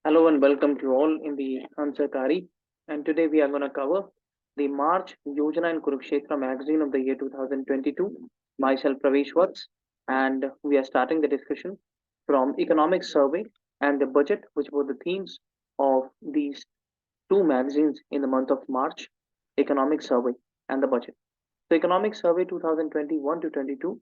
Hello and welcome to all in the Ansakari. And today we are going to cover the March Yojana and Kurukshetra magazine of the year 2022. Myself, Pravesh Watts, and we are starting the discussion from economic survey and the budget, which were the themes of these two magazines in the month of March, economic survey and the budget. So, economic survey 2021 to 22,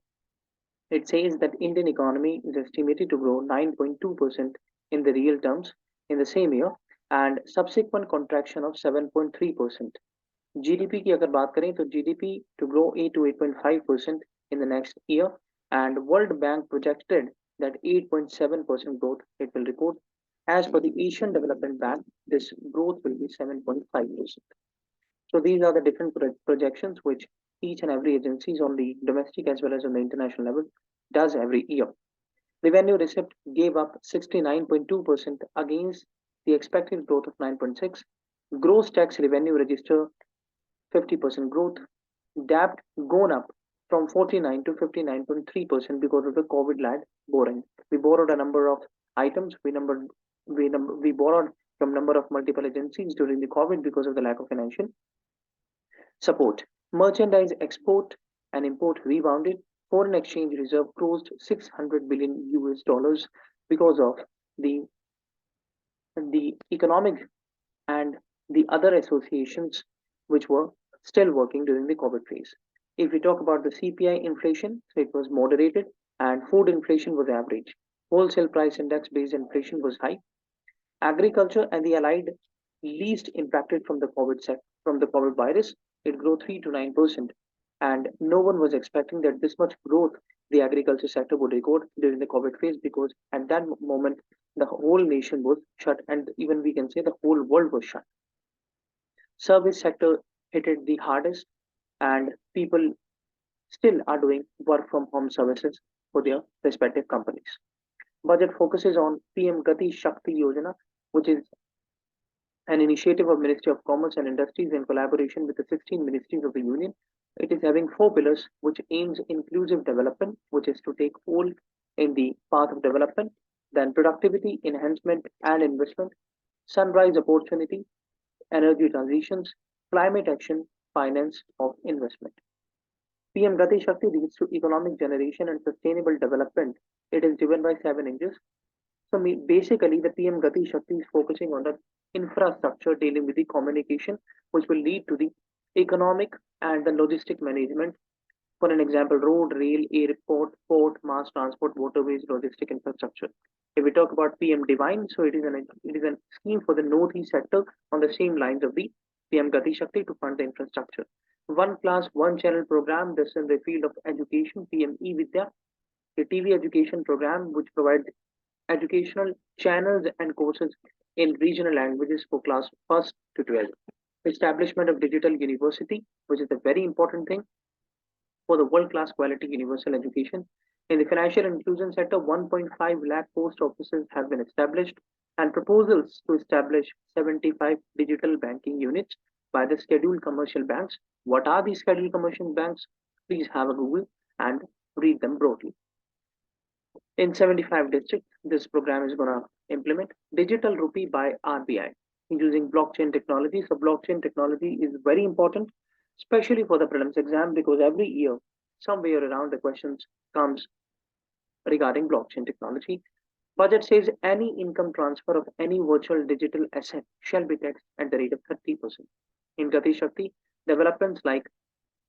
it says that Indian economy is estimated to grow 9.2% in the real terms in the same year and subsequent contraction of 7.3%. GDP की अगर बात करें तो GDP to grow 8 to 8.5% in the next year, and World Bank projected that 8.7% growth it will record. As per the Asian Development Bank, this growth will be 7.5%. So these are the different projections which each and every agencies on the domestic as well as on the international level does every year. Revenue receipt gave up 69.2% against the expected growth of 9.6. Gross tax revenue registered 50% growth. Debt gone up from 49 to 59.3% because of the COVID-led borrowing. We borrowed a number of items. We borrowed from number of multiple agencies during the COVID because of the lack of financial support. Merchandise export and import rebounded. Foreign exchange reserve closed 600 billion US dollars because of the economic and the other associations which were still working during the COVID phase. If we talk about the CPI inflation, so it was moderated and food inflation was average. Wholesale price index based inflation was high. Agriculture and the allied least impacted from the COVID virus, it grew 3 to 9%. And no one was expecting that this much growth the agriculture sector would record during the COVID phase, because at that moment the whole nation was shut, and even we can say the whole world was shut. Service sector hit it the hardest, and people still are doing work from home services for their respective companies. Budget focuses on PM Gati Shakti Yojana, which is an initiative of Ministry of Commerce and Industries in collaboration with the 16 ministries of the Union. It is having four pillars which aims inclusive development, which is to take hold in the path of development, then productivity, enhancement and investment, sunrise opportunity, energy transitions, climate action, finance of investment. PM Gati Shakti leads to economic generation and sustainable development. It is driven by seven engines. So basically, the PM Gati Shakti is focusing on the infrastructure dealing with the communication, which will lead to the economic and the logistic management. For an example, road, rail, airport, port, mass transport, waterways, logistic infrastructure. If we talk about PM Divine, so it is a scheme for the northeast sector on the same lines of the PM Gati Shakti to fund the infrastructure. One class, one channel program. This in the field of education, PM Vidya, a TV education program which provides educational channels and courses in regional languages for class 1st to 12th. Establishment of digital university, which is a very important thing for the world-class quality universal education. In the financial inclusion sector, 1.5 lakh post offices have been established, and proposals to establish 75 digital banking units by the scheduled commercial banks. What are these scheduled commercial banks? Please have a Google and read them broadly. In 75 districts, this program is going to implement digital rupee by RBI using blockchain technology. So blockchain technology is very important, especially for the prelims exam, because every year, somewhere around the questions comes regarding blockchain technology. Budget says any income transfer of any virtual digital asset shall be taxed at the rate of 30%. In Gati Shakti, developments like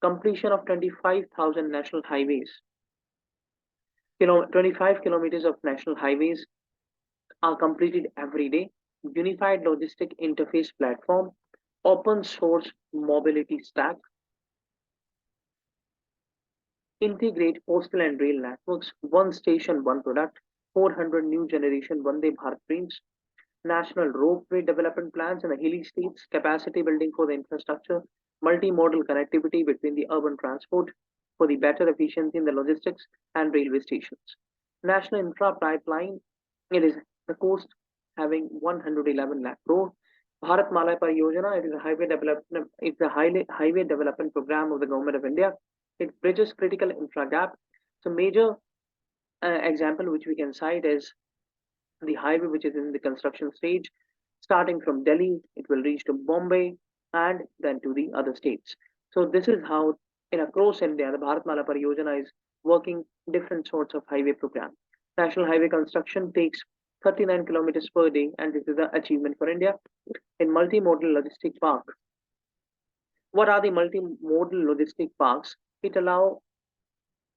completion of 25,000 national highways, 25 kilometers of national highways are completed every day. Unified logistic interface platform, open source mobility stack, integrate postal and rail networks, one station, one product, 400 new generation Vande Bharat trains, national ropeway development plans in the hilly states, capacity building for the infrastructure, multimodal connectivity between the urban transport for the better efficiency in the logistics and railway stations. National infra pipeline, it is the coast having 111 lakh crore. Bharat Mala Pariyojana, it is a highway development program of the government of India. It bridges critical infra gap. So major example which we can cite is The highway, which is in the construction stage, starting from Delhi, it will reach to Bombay and then to the other states. So this is how in across India, the Bharatmala Pariyojana is working different sorts of highway program. National highway construction takes 39 kilometers per day, and this is the achievement for India. In multimodal logistic park, what are the multimodal logistic parks? It allows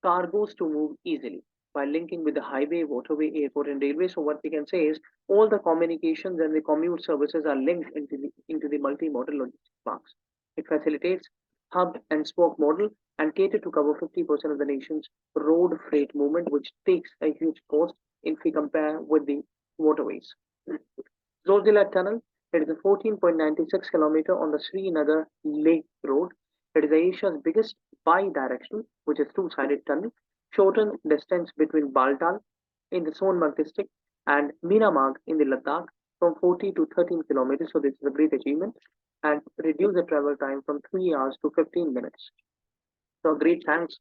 cargoes to move easily by linking with the highway, waterway, airport, and railway. So what we can say is all the communications and the commute services are linked into the multimodal logistics parks. It facilitates hub and spoke model and cater to cover 50% of the nation's road freight movement, which takes a huge cost if we compare with the waterways. Zojila Tunnel, it is a 14.96 kilometer on the Srinagar Lake Road. It is Asia's biggest bi-directional, which is two-sided tunnel, shorten distance between Baltal in the Sonmarg district and Myanmar in the Ladakh from 40 to 13 kilometers. So this is a great achievement and reduce the travel time from 3 hours to 15 minutes. So great thanks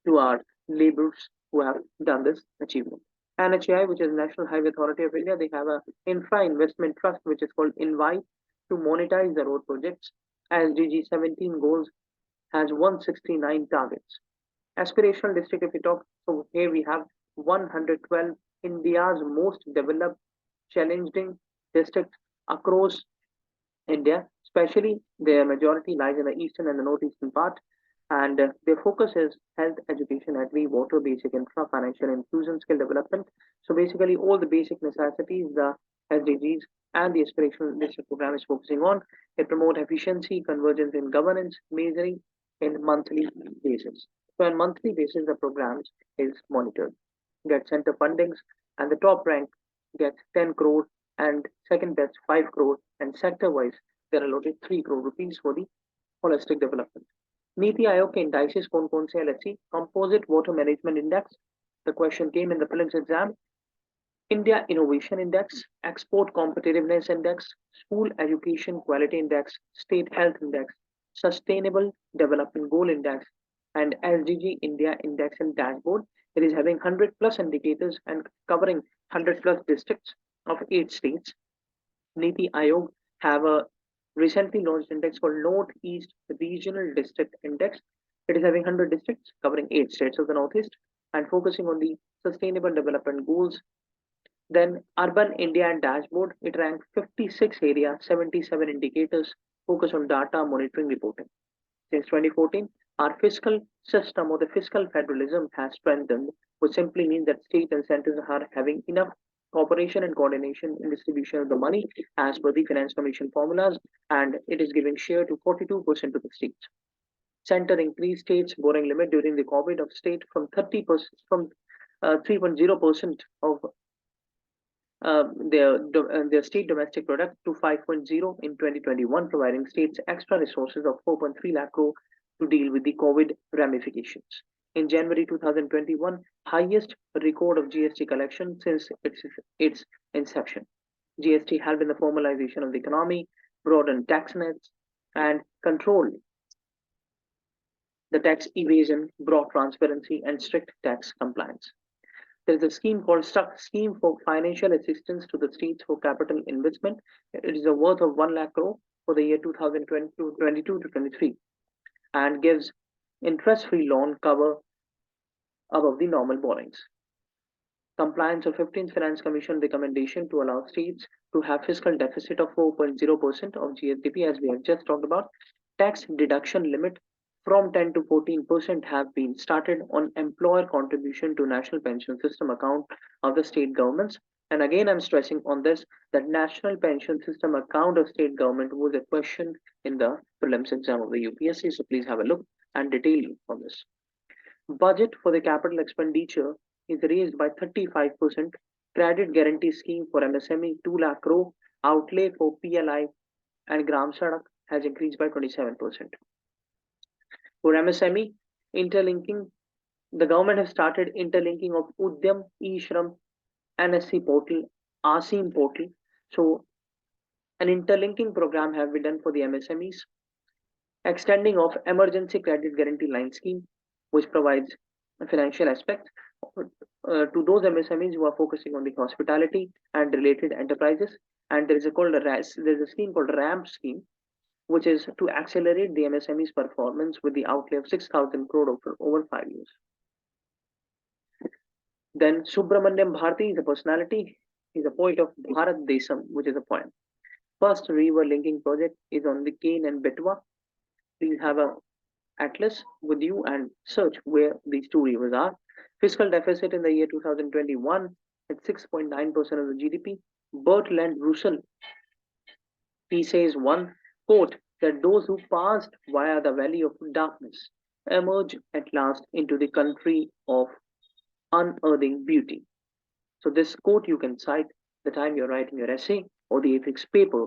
to our laborers who have done this achievement. NHAI, which is National Highway Authority of India, they have a infra investment trust which is called INVITE to monetize the road projects. SDG 17 goals has 169 targets. Aspirational district, if we talk, so here we have 112 India's most developed, challenging districts across India, especially their majority lies in the eastern and the northeastern part, and their focus is health, education, agri, water, basic infra, financial inclusion, skill development. So basically, all the basic necessities the SDGs and the aspirational district program is focusing on. It promote efficiency, convergence in governance, measuring in monthly basis. So on monthly basis, the programs is monitored, get center fundings, and the top rank gets 10 crore and second best 5 crore and sector wise they're allotted 3 crore rupees for the holistic development. NITI Aayog के indices कौन कौन से हैं? Let's see. Composite Water Management Index. The question came in the prelims exam. India Innovation Index, Export Competitiveness Index, School Education Quality Index, State Health Index, Sustainable Development Goal Index, and SDG India Index and Dashboard. It is having 100 plus indicators and covering 100 plus districts of 8 states. Niti Aayog have a recently launched index called Northeast Regional District Index. It is having 100 districts covering 8 states of the Northeast and focusing on the sustainable development goals. Then Urban India and Dashboard, it ranked 56 area, 77 indicators, focus on data monitoring reporting. Since 2014, our fiscal system or the fiscal federalism has strengthened, which simply means that state and centers are having enough cooperation and coordination in distribution of the money as per the Finance Commission formulas, and it is giving share to 42% to the states. Center increased states borrowing limit during the COVID of state from 30% from 3.0% of their state domestic product to 5.0 in 2021, providing states extra resources of 4.3 lakh crore to deal with the COVID ramifications. In January 2021, highest record of GST collection since its inception. GST helped in the formalization of the economy, broadened tax nets, and controlled the tax evasion, brought transparency and strict tax compliance. There is a scheme called Scheme for Financial Assistance to the States for Capital Investment. It is a worth of 1 lakh crore for the year 2022 to 23 and gives interest-free loan cover above the normal borrowings. Compliance of 15th Finance Commission recommendation to allow states to have fiscal deficit of 4.0% of GSDP, as we have just talked about. Tax deduction limit from 10 to 14% have been started on employer contribution to national pension system account of the state governments. And again, I'm stressing on this that national pension system account of state government was a question in the prelims exam of the UPSC. So please have a look and detail on this. Budget for the capital expenditure is raised by 35%. Credit guarantee scheme for MSME 2 lakh crore. Outlay for PLI and Gram Sadak has increased by 27%. For MSME, interlinking, the government has started interlinking of Udyam, E-Shram, NSC portal, ASIM portal. So an interlinking program have been done for the MSMEs. Extending of emergency credit guarantee line scheme, which provides a financial aspect. to those MSMEs who are focusing on the hospitality and related enterprises. And there's a scheme called RAMP scheme, which is to accelerate the MSME's performance with the outlay of 6,000 crore over 5 years. Then Subramanyam Bharati is a personality. He's a poet of Bharat Desam, which is a poem. First river linking project is on the Kane and Betwa. Please have a atlas with you and search where these two rivers are. Fiscal deficit in the year 2021 at 6.9% of the GDP. Bertrand Russell, he says one quote that those who passed via the valley of darkness emerge at last into the country of unearthing beauty. So this quote you can cite the time you're writing your essay or the ethics paper.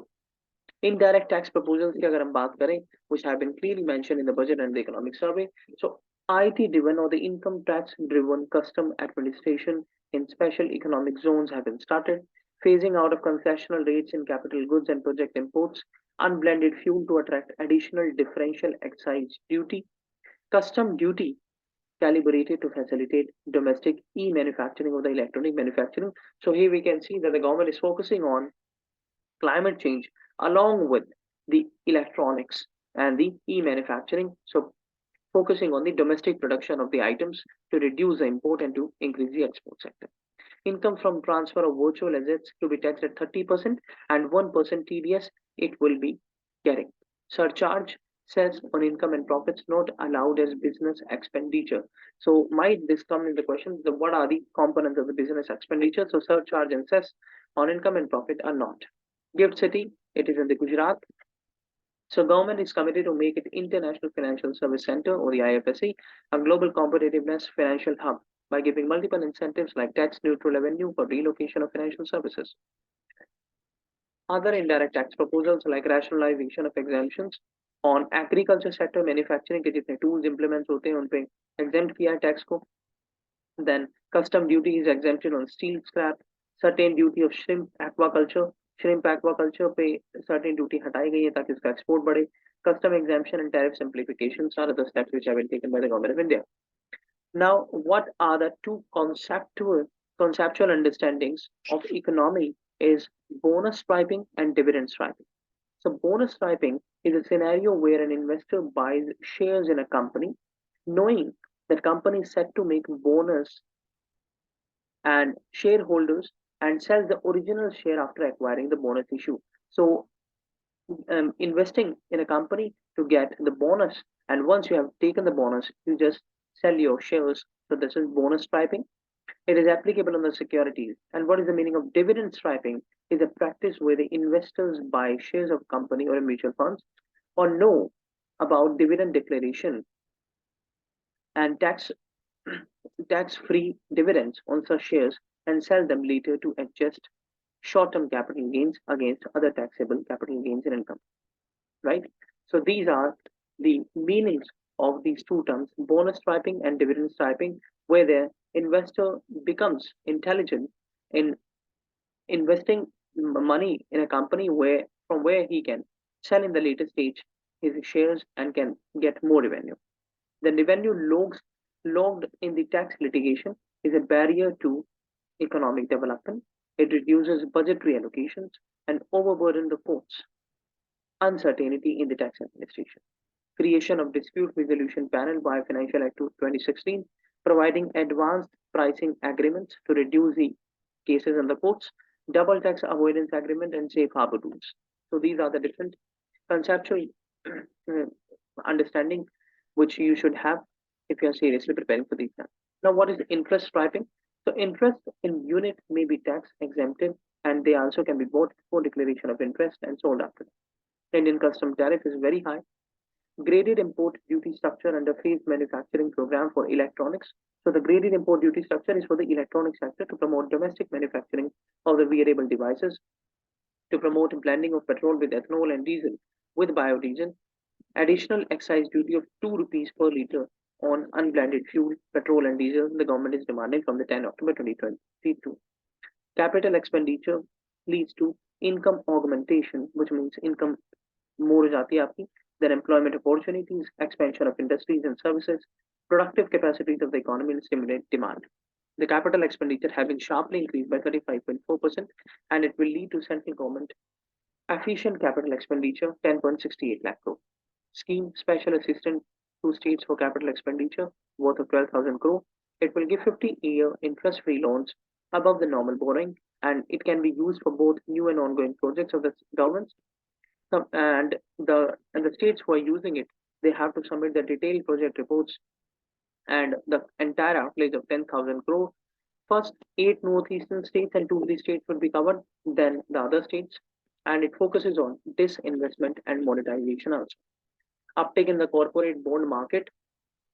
Indirect tax proposals की अगर हम बात करें, which have been clearly mentioned in the budget and the economic survey. So IT driven or the income tax driven custom administration in special economic zones have been started. Phasing out of concessional rates in capital goods and project imports, unblended fuel to attract additional differential excise duty, custom duty calibrated to facilitate domestic e-manufacturing of the electronic manufacturing. So here we can see that the government is focusing on climate change along with the electronics and the e-manufacturing. So focusing on the domestic production of the items to reduce the import and to increase the export sector. Income from transfer of virtual assets to be taxed at 30% and 1% TDS it will be getting. Surcharge says on income and profits not allowed as business expenditure. So might this come in the question, what are the components of the business expenditure? So surcharge and cess on income and profit are not. Gift City, it is in the Gujarat. So government is committed to make it International Financial Service Center or the IFSC, a global competitiveness financial hub by giving multiple incentives like tax neutral revenue for relocation of financial services. Other indirect tax proposals like rationalization of exemptions on agriculture sector, manufacturing के जितने tools implements होते हैं उन पे exempt किया है tax को. Then custom duty is exempted on steel scrap, certain duty of shrimp aquaculture पे certain duty हटाई गई है ताकि उसका export बढ़े. Custom exemption and tariff simplifications are the steps which have been taken by the government of India. Now, what are the two conceptual understandings of economy is bonus striping and dividend striping. So bonus striping is a scenario where an investor buys shares in a company knowing that company is set to make bonus and shareholders and sells the original share after acquiring the bonus issue. So investing in a company to get the bonus, and once you have taken the bonus, you just sell your shares. So this is bonus striping. It is applicable on the securities. And what is the meaning of dividend striping? Is a practice where the investors buy shares of company or mutual funds or know about dividend declaration and tax-free dividends on such shares and sell them later to adjust short-term capital gains against other taxable capital gains in income, right? So these are the meanings of these two terms, bonus striping and dividend striping, where the investor becomes intelligent in investing money in a company from where he can sell in the later stage his shares and can get more revenue. The revenue logged in the tax litigation is a barrier to economic development. It reduces budgetary allocations and overburden the courts. Uncertainty in the tax administration. Creation of dispute resolution panel by Financial Act 2016, providing advanced pricing agreements to reduce the cases in the courts, double tax avoidance agreement, and safe harbor rules. So these are the different conceptual understanding which you should have if you are seriously preparing for the exam. Now, what is interest striping? So interest in unit may be tax exempted and they also can be bought for declaration of interest and sold after. Indian custom tariff is very high. Graded import duty structure under phased manufacturing program for electronics. So the graded import duty structure is for the electronic sector to promote domestic manufacturing of the wearable devices, to promote blending of petrol with ethanol and diesel with biodiesel. Additional excise duty of 2 rupees per litre on unblended fuel, petrol and diesel, the government is demanding from the 10 October 2022. Capital expenditure leads to income augmentation, which means income more हो जाती है आपकी, then employment opportunities, expansion of industries and services, productive capacities of the economy and stimulate demand. The capital expenditure have been sharply increased by 35.4%, and it will lead to central government efficient capital expenditure 10.68 lakh crore. Scheme special assistance to states for capital expenditure worth of 12,000 crore. It will give 50-year interest-free loans above the normal borrowing, and it can be used for both new and ongoing projects of the governments. And the states who are using it, they have to submit the detailed project reports, and the entire outlay of 10,000 crore. First, 8 northeastern states and 2 of states will be covered, then the other states, and it focuses on disinvestment and monetization also. Uptake in the corporate bond market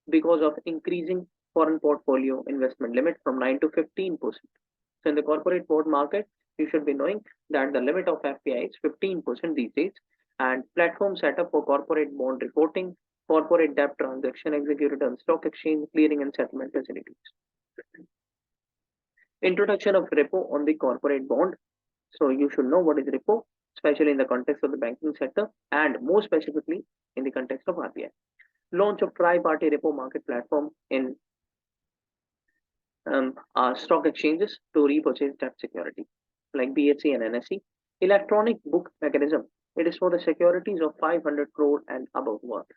because of increasing foreign portfolio investment limit from 9 to 15%. So in the corporate bond market, you should be knowing that the limit of FPI is 15% these days, and platform setup for corporate bond reporting, corporate debt transaction executed on stock exchange, clearing and settlement facilities. Introduction of repo on the corporate bond. So you should know what is repo, especially in the context of the banking sector and more specifically in the context of RBI. Launch of tri-party repo market platform in stock exchanges to repurchase debt security like BSE and NSE. Electronic book mechanism. It is for the securities of 500 crore and above worth.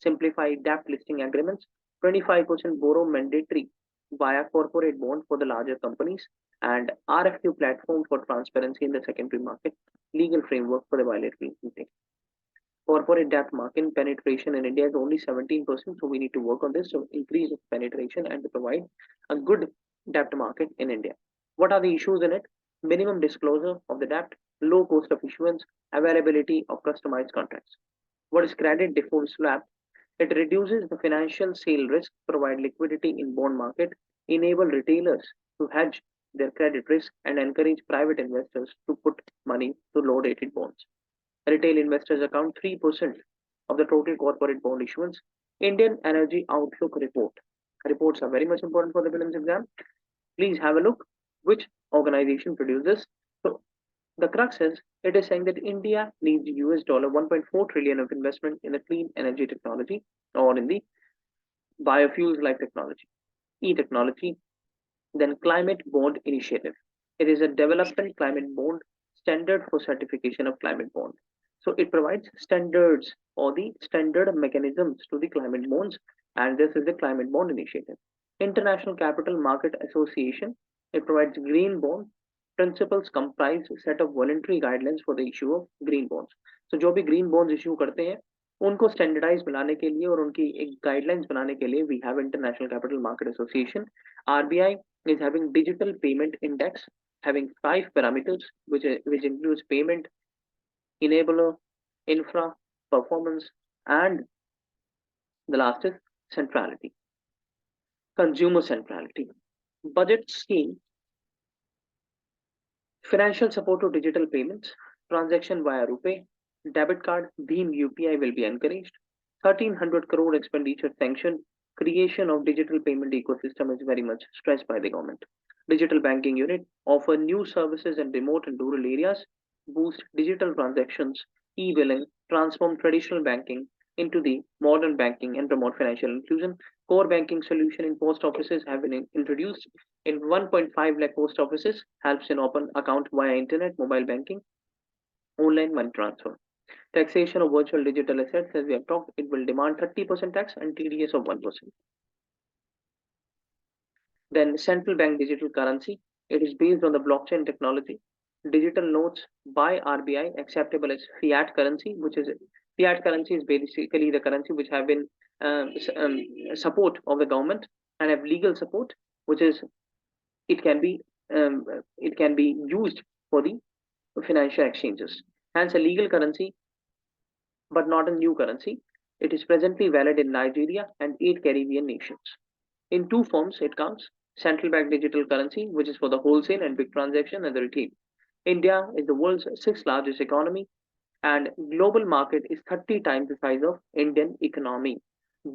Simplified debt listing agreements. 25% borrow mandatory via corporate bond for the larger companies, and RFQ platform for transparency in the secondary market. Legal framework for the bilateral meeting. Corporate debt market penetration in India is only 17%, so we need to work on this to increase its penetration and to provide a good debt market in India. What are the issues in it? Minimum disclosure of the debt, low cost of issuance, availability of customized contracts. What is credit default swap? It reduces the financial sale risk, provide liquidity in bond market, enable retailers to hedge their credit risk, and encourage private investors to put money to low-rated bonds. Retail investors account 3% of the total corporate bond issuance. Indian Energy Outlook Report. Reports are very much important for the prelims exam. Please have a look which organization produces. So the crux is, it is saying that India needs US dollar 1.4 trillion of investment in the clean energy technology or in the biofuels like technology, e-technology. Then climate bond initiative. It is a development climate bond standard for certification of climate bond. So it provides standards or the standard mechanisms to the climate bonds, and this is the climate bond initiative. International Capital Market Association. It provides green bond. Principles comprise set of voluntary guidelines for the issue of green bonds. So जो भी green bonds issue करते हैं उनको standardise बनाने के लिए और उनकी एक गाइडलाइंस बनाने के लिए we have international capital market association. RBI is having digital payment index having 5 parameters which includes payment, enabler, infra, performance, and the last is centrality. Consumer centrality. Budget scheme. Financial support to digital payments. Transaction via RuPay. Debit card, Bheem UPI will be encouraged. 1,300 crore expenditure sanctioned. Creation of digital payment ecosystem is very much stressed by the government. Digital banking unit offer new services in remote and rural areas, boost digital transactions, e-billing, transform traditional banking into the modern banking and promote financial inclusion. Core banking solution in post offices have been introduced. In 1.5 lakh post offices, helps in open account via internet, mobile banking, online money transfer. Taxation of virtual digital assets, as we have talked, it will demand 30% tax and TDS of 1%. Then central bank digital currency. It is based on the blockchain technology. Digital notes by RBI acceptable as fiat currency, which is fiat currency is basically the currency which have been support of the government and have legal support, which is it can be used for the financial exchanges. Hence, a legal currency, but not a new currency. It is presently valid in Nigeria and 8 Caribbean nations. In 2 forms, it comes central bank digital currency, which is for the wholesale and big transaction and the retail. India is the world's 6th largest economy, and global market is 30 times the size of Indian economy.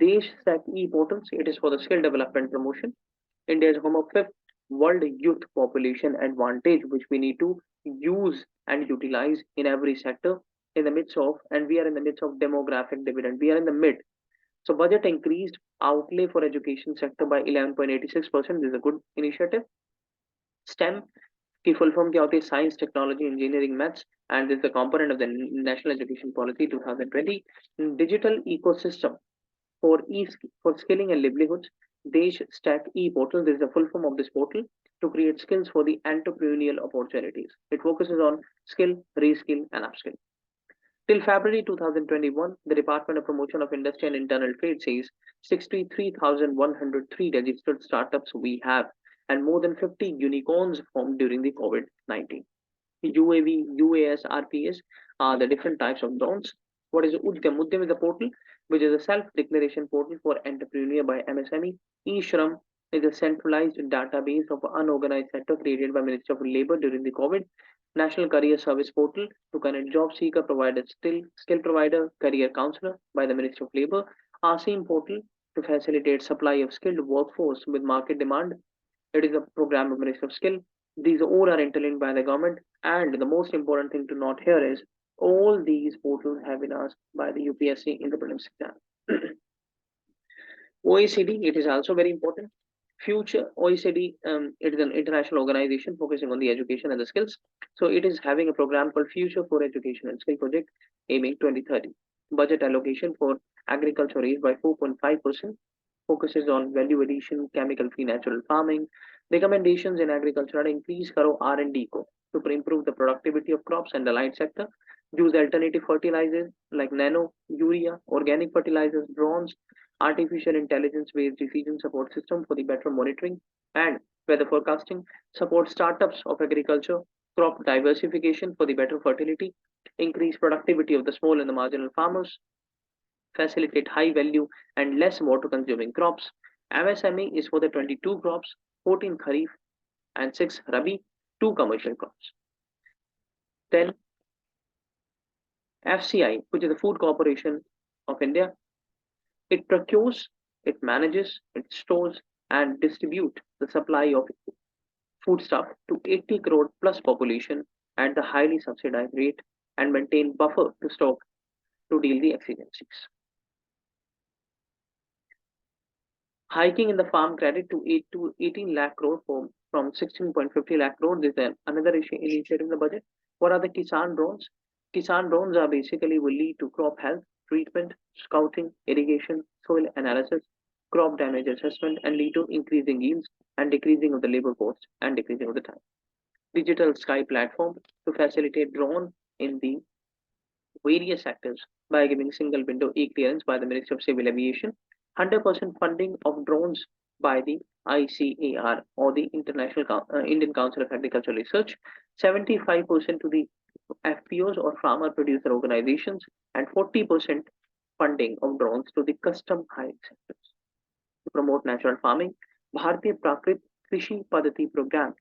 Desh Sek e-portals, it is for the skill development promotion. India is home of 5th world youth population advantage, which we need to use and utilize in every sector in the midst of, and we are in the midst of demographic dividend. We are in the mid. So budget increased outlay for education sector by 11.86%. This is a good initiative. STEM की full form क्या होती है? Science, Technology, Engineering, Maths, and this is the component of the National Education Policy 2020. Digital ecosystem for for skilling and livelihoods. Desh Stack e-portal. This is the full form of this portal to create skills for the entrepreneurial opportunities. It focuses on skill, reskill, and upskill. Till February 2021, the Department of Promotion of Industry and Internal Trade says 63,103 registered startups we have, and more than 50 unicorns formed during the COVID-19. UAV, UAS, RPS are the different types of drones. What is Udyam? Udyam is a portal which is a self-declaration portal for entrepreneur by MSME. E-Shram is a centralized database of unorganized sector created by Ministry of Labor during the COVID. National Career Service Portal to connect job seeker provider, skill provider, career counselor by the Ministry of Labor. ASEAN Portal to facilitate supply of skilled workforce with market demand. It is a program of Ministry of Skill. These all are interlinked by the government. And the most important thing to note here is all these portals have been asked by the UPSC in the prelims exam. OECD, it is also very important. Future OECD, it is an international organization focusing on the education and the skills. So it is having a program called Future for Education and Skill Project aiming 2030. Budget allocation for agriculture raised by 4.5%, focuses on value addition, chemical-free natural farming. Recommendations in agriculture are increase karo R&D ko to improve the productivity of crops and allied sector. Use alternative fertilizers like nano, urea, organic fertilizers, drones, artificial intelligence-based decision support system for the better monitoring and weather forecasting. Support startups of agriculture, crop diversification for the better fertility, increase productivity of the small and the marginal farmers, facilitate high value and less water consuming crops. MSME is for the 22 crops, 14 Kharif and 6 Rabi, 2 commercial crops. Then FCI, which is the Food Corporation of India, it procures, it manages, it stores and distribute the supply of foodstuff to 80 crore plus population at the highly subsidized rate and maintain buffer to stock to deal the exigencies. Hiking in the farm credit to 8 to 18 lakh crore from 16.50 lakh crore. This is another initiative in the budget. What are the Kisan drones? Kisan drones are basically will lead to crop health, treatment, scouting, irrigation, soil analysis, crop damage assessment, and lead to increasing yields and decreasing of the labor cost and decreasing of the time. Digital sky platform to facilitate drone in the various sectors by giving single window e-clearance by the Ministry of Civil Aviation. 100% funding of drones by the ICAR or the Indian Council of Agricultural Research, 75% to the FPOs or farmer producer organizations, and 40% funding of drones to the custom hiring sectors. To promote natural farming, Bharatiya Prakrit Krishi Padati program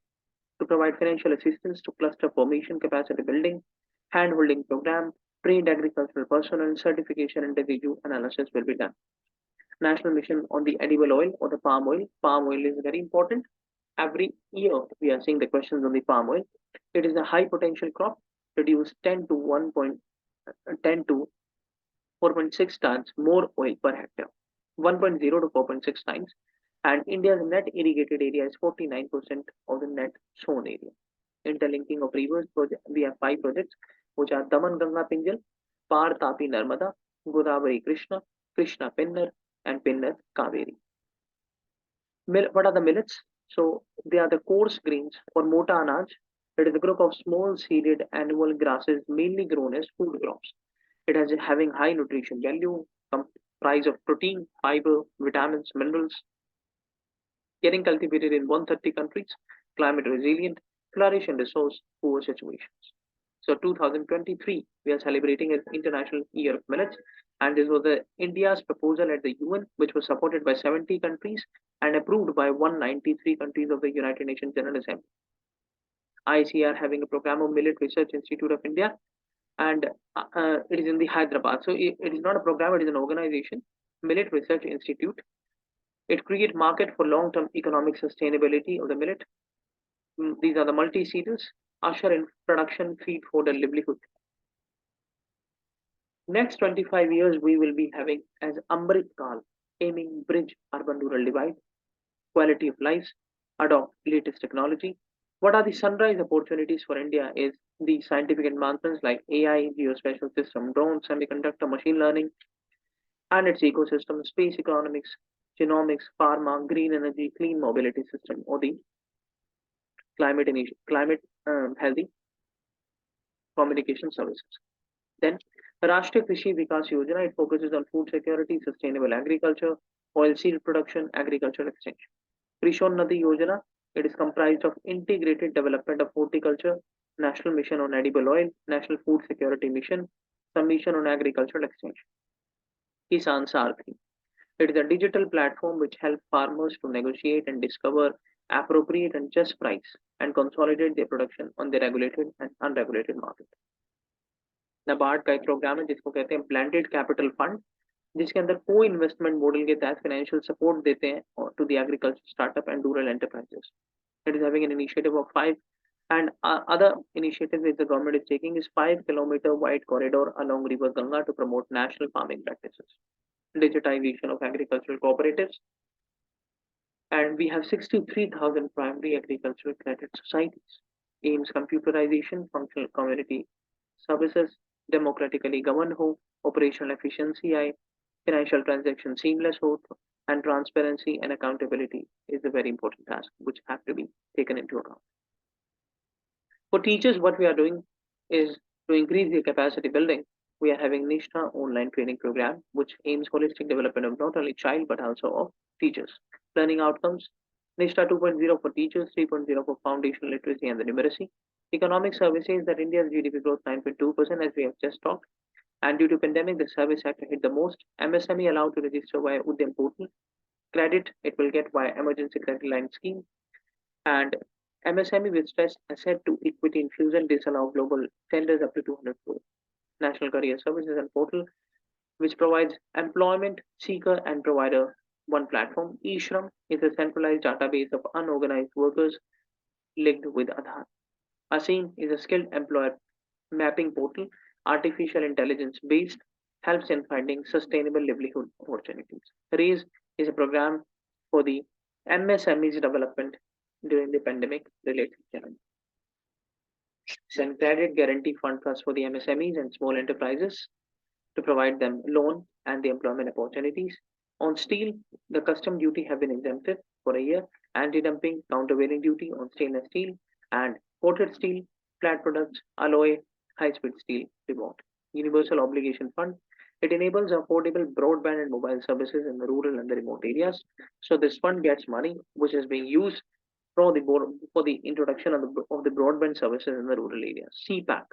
to provide financial assistance to cluster formation, capacity building, hand-holding program, trained agricultural personnel, certification and residue analysis will be done. National mission on the edible oil or the palm oil. Palm oil is very important. Every year we are seeing the questions on the palm oil. It is a high potential crop, produce 10 to 10 to 4.6 tons more oil per hectare, 1.0 to 4.6 times. And India's net irrigated area is 49% of the net sown area. Interlinking of rivers project, we have 5 projects which are Daman Ganga Pinjal, Par Tapi Narmada, Godavari Krishna, Krishna Pennar, and Pinnar Kaveri. What are the millets? So they are the coarse grains or mota anaj. It is a group of small seeded annual grasses mainly grown as food crops. It has having high nutrition value, comprise of protein, fiber, vitamins, minerals. Getting cultivated in 130 countries, climate resilient, flourish in resource poor situations. So 2023, we are celebrating an International Year of Millets, and this was the India's proposal at the UN, which was supported by 70 countries and approved by 193 countries of the United Nations General Assembly. ICR having a program of Millet Research Institute of India, and it is in the Hyderabad. So it is not a program; it is an organization, Millet Research Institute. It creates market for long-term economic sustainability of the millet. These are the multi-seeders, usher in production, feed, fodder, livelihood. Next 25 years, we will be having as Amrit Kal, aiming bridge urban-rural divide, quality of lives, adopt latest technology. What are the sunrise opportunities for India is the scientific advancements like AI, geospatial system, drones, semiconductor, machine learning, and its ecosystem, space economics, genomics, pharma, green energy, clean mobility system, or the climate healthy communication services. Then, the Rashtriya Krishi Vikas Yojana, it focuses on food security, sustainable agriculture, oilseed production, agricultural extension. Krishonnati Yojana, it is comprised of integrated development of horticulture, National Mission on Edible Oil, National Food Security Mission, some mission on agricultural extension. Kisan Sarthi, it is a digital platform which helps farmers to negotiate and discover appropriate and just price and consolidate their production on the regulated and unregulated market. NABARD का एक programme है जिसको कहते हैं blended capital fund, जिसके अंदर को investment model के तहत फाइनेंशियल सपोर्ट देते हैं to the agriculture startup and rural enterprises. It is having an initiative of five, and other initiatives which the government is taking is 5 kilometer wide corridor along River Ganga to promote national farming practices, digitization of agricultural cooperatives, and we have 63,000 primary agricultural credit societies. Aims computerization, functional community services, democratically governed हो, operational efficiency आए, financial transaction seamless हो, and transparency and accountability is a very important task which have to be taken into account. For teachers, what we are doing is to increase their capacity building. We are having Nishtha online training program, which aims holistic development of not only child but also of teachers. Learning outcomes, Nishtha 2.0 for teachers, 3.0 for foundational literacy and the numeracy. Economic services that India's GDP growth 9.2% as we have just talked. And due to pandemic, the service sector hit the most. MSME allowed to register via Udyam portal. Credit, it will get via emergency credit line scheme. And MSME with stress asset to equity infusion disallow global tenders up to 200 crore. National Career Services and Portal, which provides employment seeker and provider one platform. eShram is a centralized database of unorganized workers linked with Aadhaar. ASEAN is a skilled employer mapping portal, artificial intelligence based, helps in finding sustainable livelihood opportunities. RAISE is a program for the MSME's development during the pandemic related challenge. Send credit guarantee fund trust for the MSMEs and small enterprises to provide them loan and the employment opportunities. On steel, the custom duty have been exempted for a year. Anti-dumping, countervailing duty on stainless steel and coated steel, flat products, alloy, high-speed steel reward. Universal Obligation Fund. It enables affordable broadband and mobile services in the rural and the remote areas. So this fund gets money which is being used for the introduction of the broadband services in the rural areas. CPAC,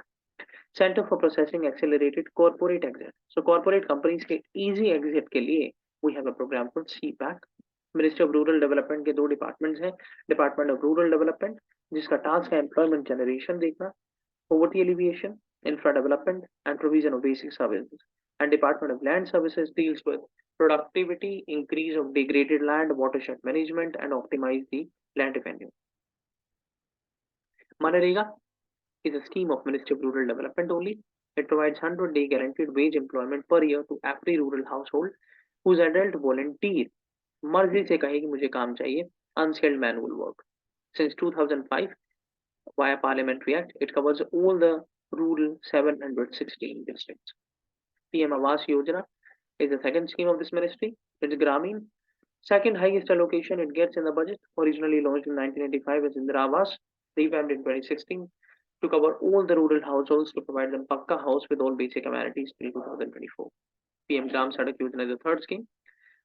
Center for Processing Accelerated Corporate Exit. So corporate companies के easy exit के लिए we have a program called CPAC. Ministry of Rural Development के दो departments हैं. Department of Rural Development जिसका task है employment generation देखना, poverty alleviation, infra development and provision of basic services. And Department of Land Services deals with productivity, increase of degraded land, watershed management and optimize the land revenue. Manarega is a scheme of Ministry of Rural Development only. It provides 100-day guaranteed wage employment per year to every rural household whose adult volunteer मर्जी से कहे कि मुझे काम चाहिए, unskilled manual work. Since 2005, via Parliamentary Act, it covers all the rural 716 districts. PM Awas Yojana is the second scheme of this ministry. It's Grameen. Second highest allocation it gets in the budget, originally launched in 1985 as Indira Awas, revamped in 2016 to cover all the rural households to provide them Pakka house with all basic amenities till 2024. PM Gram Sadak Yojana is the third scheme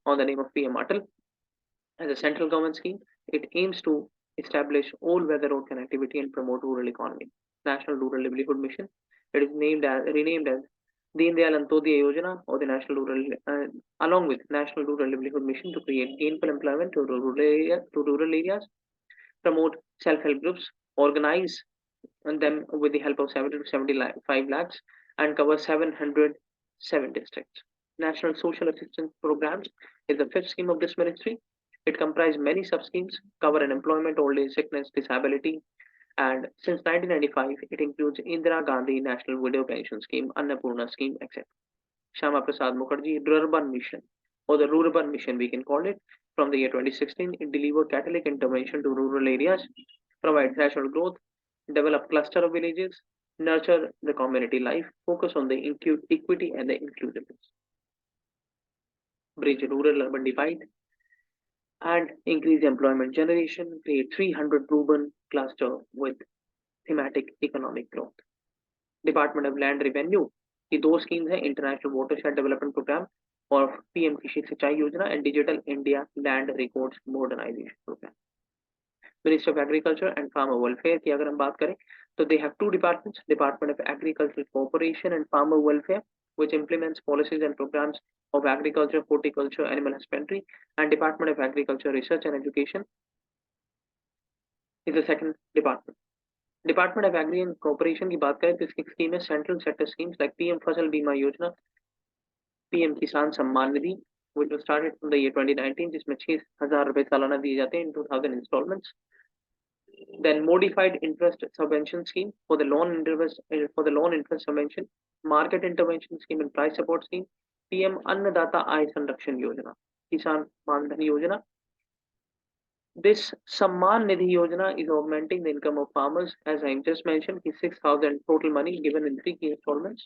on the name of PM Atal. As a central government scheme, it aims to establish all-weather road connectivity and promote rural economy. National Rural Livelihood Mission. It is renamed as Deen Dayal Antyodaya Yojana or the National Rural, along with National Rural Livelihood Mission to create gainful employment to rural areas, promote self-help groups, organize them with the help of 70 to 75 lakhs and cover 707 districts. National Social Assistance Programs is the fifth scheme of this ministry. It comprises many sub-schemes, cover unemployment, old age, sickness, disability, and since 1995, it includes Indira Gandhi National Widow Pension Scheme, Annapurna Scheme, etc. Shama Prasad Mukherjee Rurban Mission, or the Rurban Mission we can call it, from the year 2016. It delivered Catholic intervention to rural areas, provide threshold growth, develop cluster of villages, nurture the community life, focus on the equity and the inclusiveness, bridge rural-urban divide, and increase employment generation, create 300 rural cluster with thematic economic growth. Department of Land Revenue की दो schemes हैं, International Watershed Development Program और PM कृषि सिंचाई योजना and Digital India Land Records Modernization Program. Ministry of Agriculture and Farmer Welfare की अगर हम बात करें तो they have two departments, Department of Agricultural Cooperation and Farmer Welfare, which implements policies and programs of agriculture, horticulture, animal husbandry, and Department of Agriculture Research and Education is the second department. Department of agri and corporation की बात करें तो इसकी scheme है central sector schemes like PM Fasal Bima योजना, PM किसान Samman Nidhi which was started from the year 2019 जिसमें 6,000 रुपए सालाना दिए जाते हैं in 2000 installments. Then modified interest subvention scheme for the loan interest subvention, market intervention scheme and price support scheme, PM अन्नदाता आय संरक्षण योजना, किसान मानधन योजना. This Samman Nidhi Yojana is augmenting the income of farmers, as I just mentioned, 6,000 total money given in 3 key installments.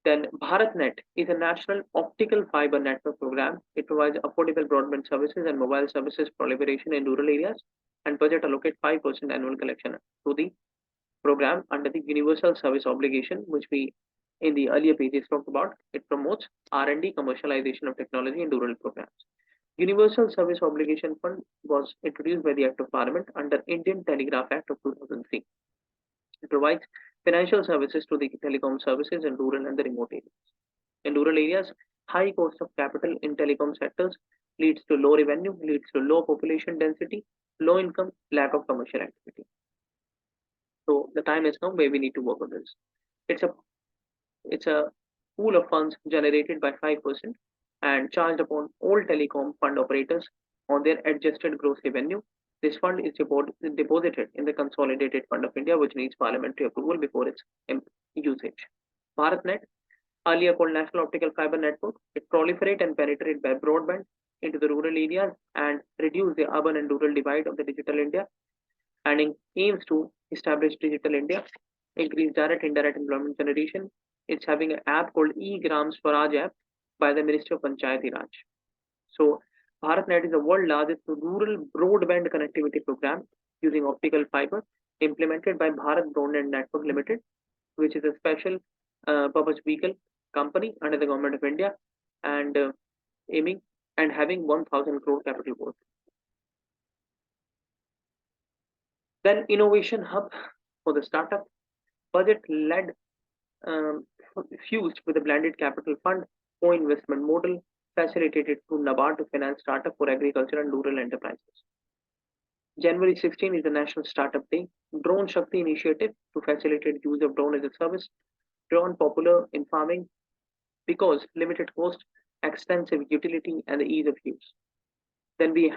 Then BharatNet is a national optical fiber network program. It provides affordable broadband services and mobile services proliferation in rural areas, and budget allocate 5% annual collection to the program under the Universal Service Obligation, which we in the earlier pages talked about. It promotes R&D commercialization of technology in rural programs. Universal Service Obligation Fund was introduced by the Act of Parliament under Indian Telegraph Act of 2003. It provides financial services to the telecom services in rural and the remote areas. In rural areas, high cost of capital in telecom sectors leads to low revenue, leads to low population density, low income, lack of commercial activity. So the time is now where we need to work on this. It's a pool of funds generated by 5% and charged upon all telecom fund operators on their adjusted gross revenue. This fund is deposited in the Consolidated Fund of India, which needs parliamentary approval before its usage. BharatNet, earlier called National Optical Fiber Network, it proliferate and penetrate by broadband into the rural areas and reduce the urban and rural divide of the digital India, and aims to establish digital India, increase direct indirect employment generation. It's having an app called E-Gram Swaraj app by the Ministry of Panchayati Raj. So BharatNet is the world's largest rural broadband connectivity program using optical fiber implemented by Bharat Broadband Network Limited, which is a special purpose vehicle company under the Government of India, and aiming and having 1,000 crore capital worth. Then innovation hub for the startup, budget led fused with a blended capital fund co-investment model facilitated through NABARD to finance startup for agriculture and rural enterprises. January 16 is the National Startup Day. Drone Shakti initiative to facilitate use of drone as a service. Drone popular in farming because limited cost, extensive utility, and the ease of use. Then we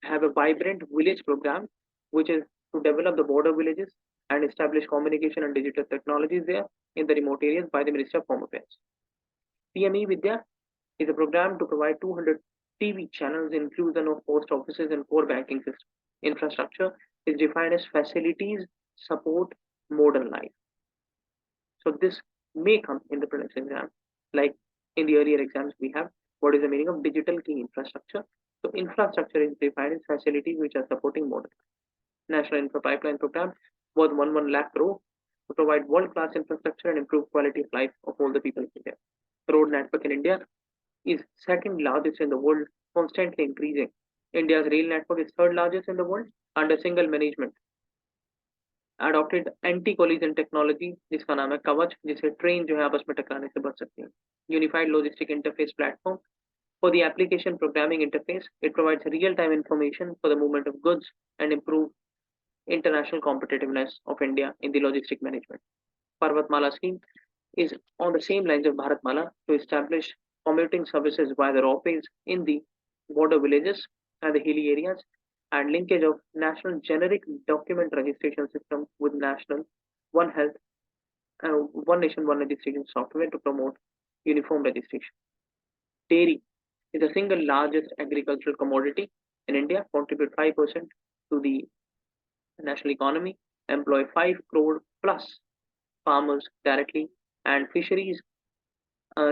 have a vibrant village program, which is to develop the border villages and establish communication and digital technologies there in the remote areas by the Ministry of Home Affairs. PM Vidya is a program to provide 200 TV channels, inclusion of post offices and core banking system. Infrastructure is defined as facilities support modern life. So this may come in the prelims exam, like in the earlier exams we have. What is the meaning of digital key infrastructure? So infrastructure is defined as facilities which are supporting modern life. National Infra Pipeline Program worth 1 lakh crore to provide world-class infrastructure and improve quality of life of all the people in India. Road network in India is second largest in the world, constantly increasing. India's rail network is third largest in the world under single management. Adopted anti collision technology जिसका नाम है कवच, जिसे train जो है आपस में टकराने से बच सकती है. Unified logistic interface platform for the application programming interface. It provides real-time information for the movement of goods and improve international competitiveness of India in the logistic management. Parvatmala scheme is on the same lines of Bharatmala to establish commuting services via the ropeways in the border villages and the hilly areas, and linkage of national generic document registration system with national One Health, One Nation, One Registration software to promote uniform registration. Dairy is the single largest agricultural commodity in India, contribute 5% to the national economy, employ 5 crore plus farmers directly, and fisheries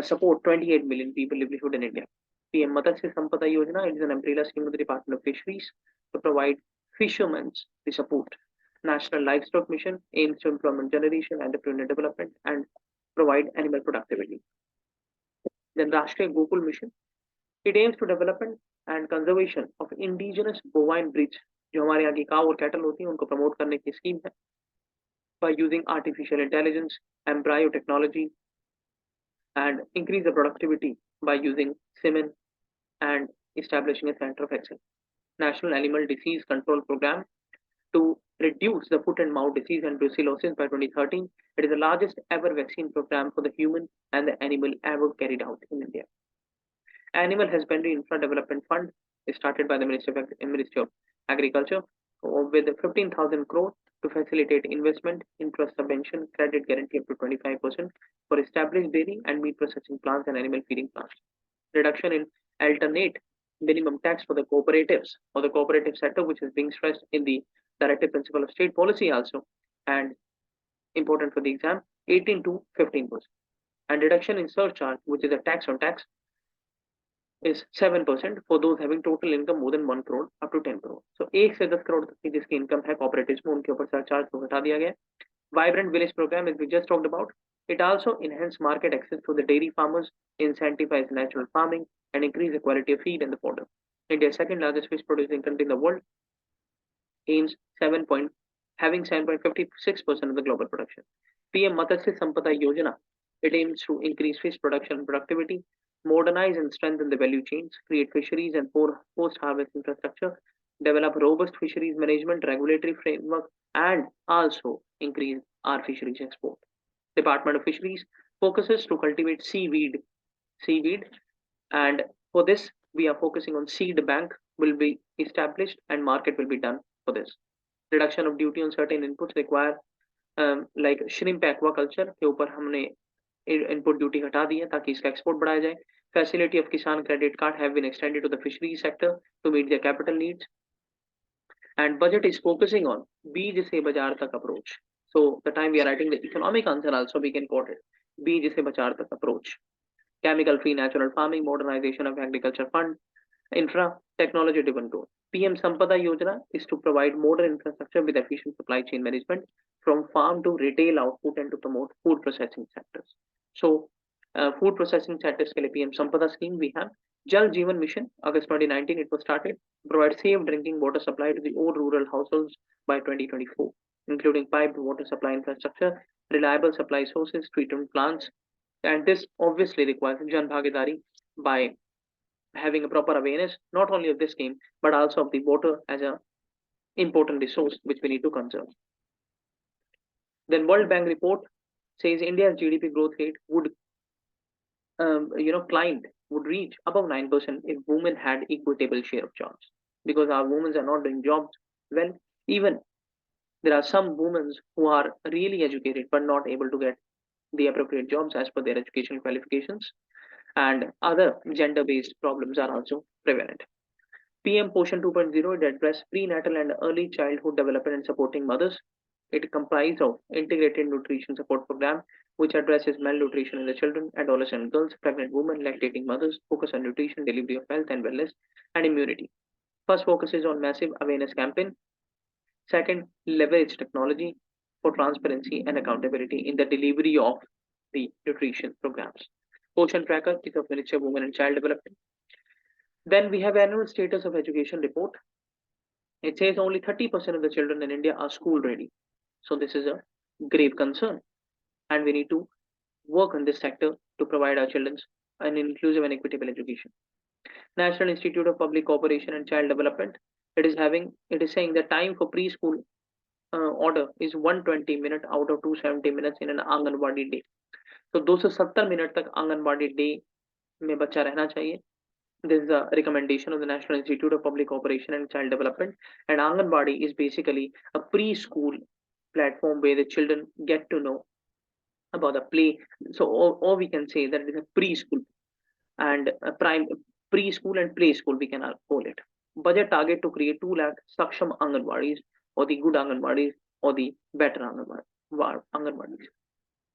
support 28 million people livelihood in India. PM Matsya Sampada Yojana, it is an umbrella scheme of the Department of Fisheries to provide fishermen the support. National Livestock Mission aims to employment generation, entrepreneurial development, and provide animal productivity. Then Rashtriya Gokul Mission, it aims to development and conservation of indigenous bovine breeds. जो हमारे यहाँ की काव और cattle होती हैं उनको promote करने की स्कीम है by using artificial intelligence, embryo technology, and increase the productivity by using semen and establishing a center of excellence. National Animal Disease Control Program to reduce the foot and mouth disease and brucellosis by 2013. It is the largest ever vaccine program for the human and the animal ever carried out in India. Animal Husbandry Infra Development Fund is started by the Ministry of Agriculture with 15,000 crore to facilitate investment, interest subvention, credit guarantee up to 25% for established dairy and meat processing plants and animal feeding plants. Reduction in alternate minimum tax for the cooperatives or the cooperative sector, which is being stressed in the directive principle of state policy also, and important for the exam, 18 to 15%. And reduction in surcharge, which is a tax on tax, is 7% for those having total income more than 1 crore up to 10 crore. So 1 से 10 crore तक की जिसकी income है cooperatives में उनके ऊपर surcharge को हटा दिया गया. Vibrant Village Program, as we just talked about, it also enhances market access to the dairy farmers, incentivizes natural farming, and increase the quality of feed and the fodder. India's second largest fish producing country in the world aims having 7.56% of the global production. PM Matsya Sampada Yojana, it aims to increase fish production and productivity, modernize and strengthen the value chains, create fisheries and post-harvest infrastructure, develop robust fisheries management regulatory framework, and also increase our fisheries export. Department of Fisheries focuses to cultivate seaweed, and for this we are focusing on seed bank will be established and market will be done for this. Reduction of duty on certain inputs require like shrimp aquaculture के ऊपर हमने input duty हटा दी है ताकि इसका export बढ़ाया जाए. Facility of Kisan credit card have been extended to the fisheries sector to meet their capital needs. And budget is focusing on बीज से बाजार तक approach. So the time we are writing the economic answer also we can quote it. बीज से बाजार तक approach. Chemical free natural farming, modernization of agriculture fund, infra technology driven growth. PM Sampada Yojana is to provide modern infrastructure with efficient supply chain management from farm to retail output and to promote food processing sectors. So food processing sectors के लिए PM Sampada scheme we have. Jal Jeevan Mission, August 2019 it was started, provide safe drinking water supply to the all rural households by 2024, including piped water supply infrastructure, reliable supply sources, treatment plants, and this obviously requires Jan Bhagidari by having a proper awareness not only of this scheme but also of the water as an important resource which we need to conserve. Then World Bank report says India's GDP growth rate would climbed would reach above 9% if women had equitable share of jobs, because our women are not doing jobs well. Even there are some women who are really educated but not able to get the appropriate jobs as per their educational qualifications, and other gender-based problems are also prevalent. PM Poshan 2.0, it addresses prenatal and early childhood development and supporting mothers. It comprises of integrated nutrition support program, which addresses malnutrition in the children, adolescent girls, pregnant women, lactating mothers, focus on nutrition, delivery of health and wellness, and immunity. First focuses on massive awareness campaign. Second, leverage technology for transparency and accountability in the delivery of the nutrition programs. Poshan Tracker is of Ministry of Women and Child Development. Then we have annual status of education report. It says only 30% of the children in India are school ready. So this is a grave concern, and we need to work on this sector to provide our children an inclusive and equitable education. National Institute of Public Cooperation and Child Development, it is saying the time for preschool order is 120 minutes out of 270 minutes in an Anganwadi day. So 270 minutes तक anganwadi day में बच्चा रहना चाहिए. This is a recommendation of the National Institute of Public Cooperation and Child Development, and Anganwadi is basically a preschool platform where the children get to know about the play. So, or we can say that it is a preschool and a prime preschool and play school, we can call it. Budget target to create 2 lakh Saksham Anganwadis, or the good Anganwadis, or the better Anganwadis.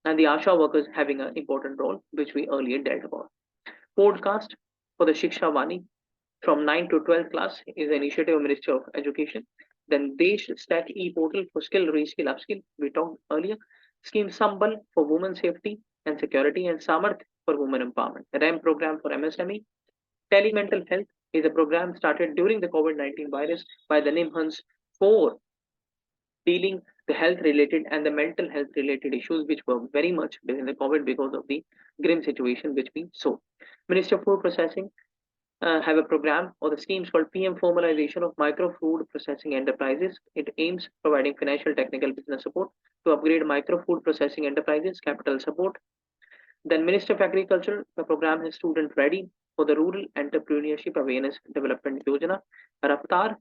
And the ASHA workers having an important role, which we earlier dealt about. Podcast for the Shiksha Vani from 9 to 12 class is an initiative of Ministry of Education. Then Desh Stack e-portal for skill, reskill, upskill, we talked earlier. Scheme Sambal for women safety and security, and Samarth for women empowerment. RAM program for MSME. Telemental health is a program started during the COVID-19 virus by the NIMHANS for dealing the health related and the mental health related issues which were very much during the COVID because of the grim situation which we saw. Ministry of Food Processing have a program or the schemes called PM Formalization of Micro Food Processing Enterprises. It aims providing financial technical business support to upgrade micro food processing enterprises, capital support. Then Minister of Agriculture, the program is student ready for the Rural Entrepreneurship Awareness Development Yojana. Raftar,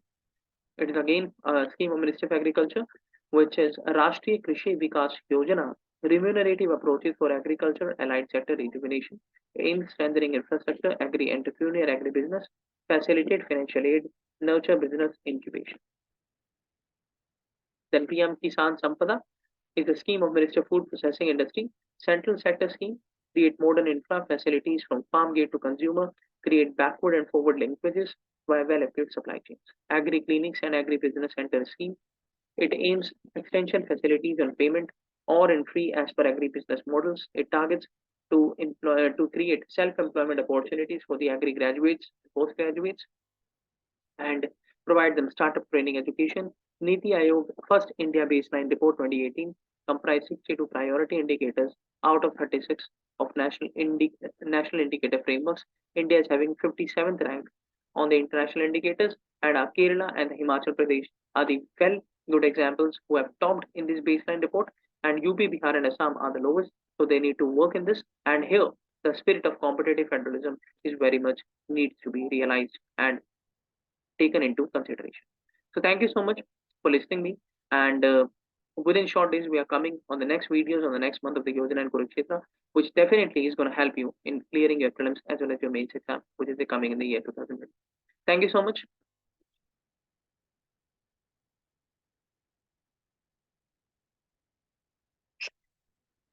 it is again a scheme of Ministry of Agriculture, which is a Rashtriya Krishi Vikas Yojana, remunerative approaches for agriculture, allied sector rejuvenation, aims strengthening infrastructure, agri-entrepreneur, agribusiness, facilitate financial aid, nurture business incubation. Then PM Kisan Sampada is a scheme of Ministry of Food Processing Industry, central sector scheme, create modern infra facilities from farm gate to consumer, create backward and forward linkages via well-equipped supply chains. Agri-clinics and agri-business center scheme, it aims extension facilities on payment or in free as per agri-business models. It targets to create self-employment opportunities for the agri graduates, postgraduates, and provide them startup training education. Niti Aayog first India Baseline Report 2018 comprised 62 priority indicators out of 36 of national indicator frameworks. India is having 57th rank on the international indicators, and Kerala and Himachal Pradesh are the well good examples who have topped in this baseline report, and UP, Bihar, and Assam are the lowest. So they need to work in this. And here, the spirit of competitive federalism is very much needs to be realized and taken into consideration. So thank you so much for listening me. And within short days, we are coming on the next videos on the next month of the Yojana and Kurukshetra, which definitely is going to help you in clearing your prelims as well as your mains exam, which is coming in the year 2020. Thank you so much.